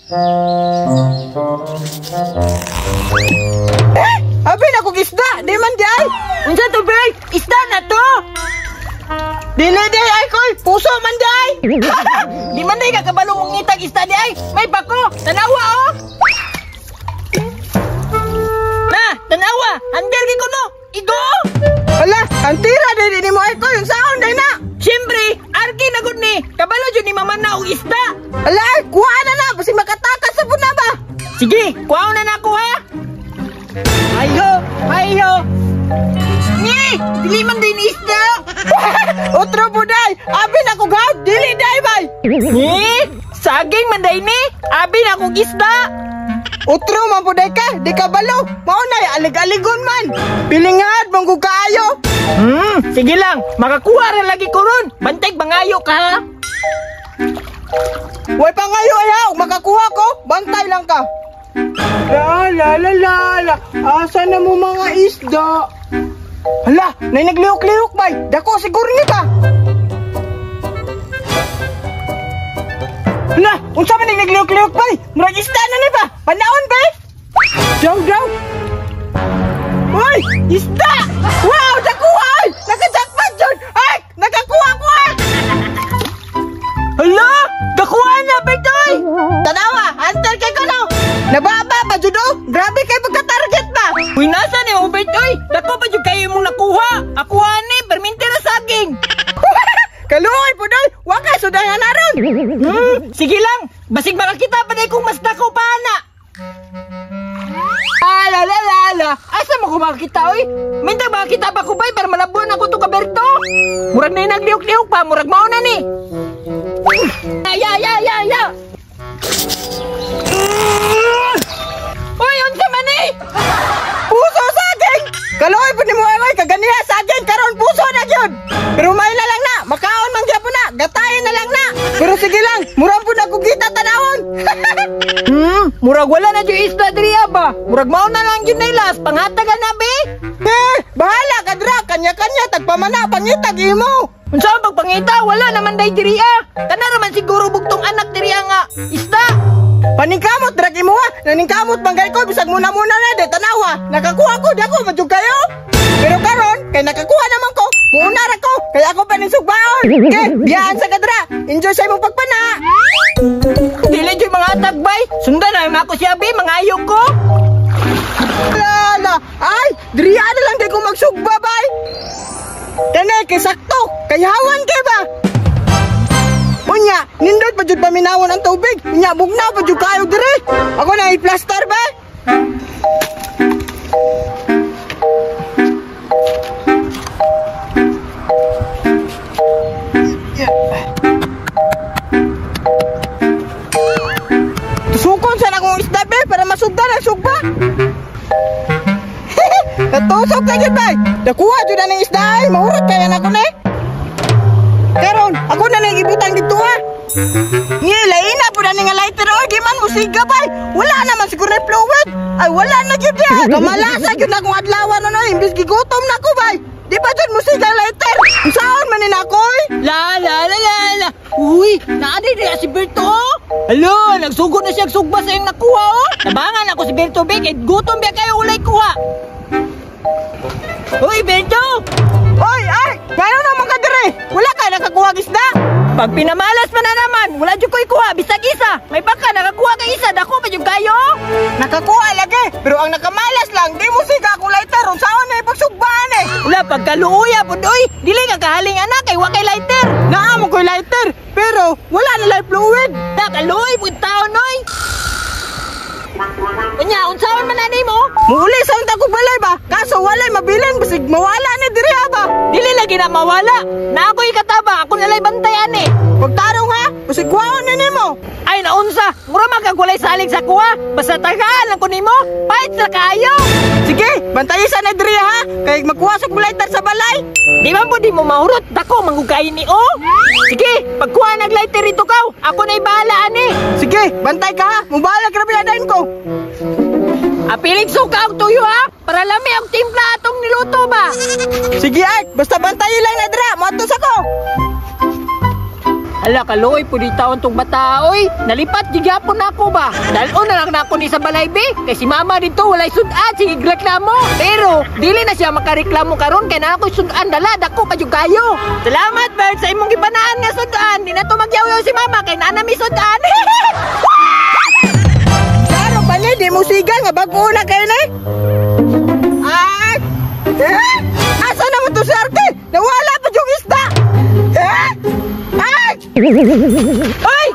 Abi na kong isda, di man di ay. Unsa to, bay? Isda na to. Dili di ay koy, puso man di ay. Di man di kakabalo mong ngitag isda di ay. May bako, tanawa oh. Na, tanawa, handel gi ko no. Igo. Hala, antira di mo ay koy, yung saon day na. Siyempre, arki na gud ni. Kabalo jud ni mama na og isda. Hala, kuha na na, basi makatakas sa puna ba. Sige, kuha na na ko ha. Ayo, ayo. Ni, dili man din isda. Otro buday, abi na ko gaw, dili day bay. Ni, saging man day ni, abi na ko isda. Otro man buday ka, di ka balo. Mao na alig-aligon man. Pilingad mong ko kaayo. Sige lang, makakuha ra lagi ko ron. Bantay bangayo ka ha. Way pangayo ayaw, makakuha ko, bantay lang ka. La, asa na mo mga isda? Hala, nay nagliok-liok bay. Dako siguro ni ka. Hala, unsa man nagliok-liok bay? Murag isda na ni ba? Panaon bay? Daw. Hoy, isda! Wow, nakuha! Nakajakpat jud! Ay, nakakuha ko! Hala, nakuha na betoy! Tanawa, hunter kay ko no. Nababa pa jud oh. Grabe kay pagka-target ba? Uy, nasa ni Obet oy? Dako pa jud kayo mong nakuha. Ako ani, perminti na saging. Kaluoy po doy. Wa ka sudahan na ron. Sige lang. Basig makakita pa day kung mas dako pa ana. La. Asa mo ko makakita oy? Minta makakita pa ko bay para malabuan ako to kaberto. Murag na nagliok-liok pa, murag mao na ni. Ya. Uy, unsa man ni? Puso saging! Kaloy po ni mo ay kaganiya saging karon puso na gyud. Pero may na lang na, makaon man gyapon na, gatayin na lang na. Pero sige lang, murag po na kugita tanawon. Murag wala na gyud isda diriya ba? Murag mao na lang gyud nilas, panghatagan na be. Bahala ka dra, kanya-kanya tagpamana pangitag imo. Unsa ang pagpangita? Wala naman day diriya. Kana raman siguro bugtong anak diriya nga isda. Paningkamot dragi mo ha. Naningkamot banggay ko bisag muna na de tanawa. Nakakuha ko dako madug kayo. Pero karon kay nakakuha naman ko. Muna ra ko kay ako pa ning sugbaon. Okay, biyaan sa kadra. Enjoy sa imong pagpana. Dili jud mga tagbay. Sundan na ako siya bi mangayo ko. La. Ay, diriya na lang di ko magsugba bay. Kanay kay sakto. Kay hawan kay ba? Unya, nindot pa jud paminawon ang tubig. Unya, bugnaw pa jud kayo dire. Ako na i-plaster ba? Tusukon sa akong isda be para masugdan ang sugba. Natusok na jud ba? Nakuha jud na ng isda ay mahurot kaya na ko na. Karon, ako na nang ibutang dito ha. Lain na po na nga lighter o, di man musiga ba? Wala naman siguro na fluid. Ay, wala na yun ya. Kamalasa yun akong adlawan na no, imbis gigutom na ko ba? Di ba dyan musiga lighter? Saan manin ako eh? La. Uy, naadi na si Berto. Alo, nagsugod na siya sugba sa yung nakuha oh. Nabangan ako si Berto Bek, gutom biya kayo ulay kuha. Uy, Berto! Oy, ay! Gano'n naman ka dire? Wala ka nakakuha isda? Pag pinamalas pa na naman, wala dyan ko ikuha, bisag isa. May baka nakakuha ka isa, dako pa dyan kayo? Nakakuha lagi, pero ang nakamalas lang, di mo siga akong lighter, unsaon na ipagsugbahan eh. Wala, pagkaluuya po, oy, dili ka kahaling anak, kay wakay lighter. Naamo ko'y lighter, pero wala na light fluid. Nakaluoy po yung taon, oy. Unya, unsaon man ani mo? Muuli sa unta ko balay ba? Kaso walay mabilin basig mawala ni diri ba? Dili lagi na mawala. Na ako'y kataba, ako nalay bantayan eh. Pagtarong ha, basig kuhaon na nimo. Ay naunsa, mura magkagulay salig sa kuha. Basta tagaan lang ko nimo, pahit sa kayo. Sige, bantayan sa na diri ha. Kay magkuha sa lighter sa balay. Di man po di mo mahurot, dako mangugayin ni o. Sige, pagkuha nag lighter ito kaw, ako na'y bahala ani. Sige, bantay ka ha. Mubahala ka na pinadain ko. Apiling suka ang tuyo ha, para lami ang timpla atong niluto ba. Sige ay, basta bantayin lang na dira, matos ako. Hala, kaloy po di taon tong bata, oy. Nalipat, gigapon na ako ba? Dalo na lang na ako ni sa balay, be. Kay si mama dito, walay sudan, sige reklamo. Pero, dili na siya makareklamo karon kay na ako sudan, dalad ako pa yung kayo. Salamat, Bert, sa imong gibanaan nga sudan. Di na to magyaw si mama, kay nana mi sudan. Saro pa niya, di mo siga nga bago na kayo na. Ay! Asa naman to si Arte? Nawala pa yung isda! Ay! Ay!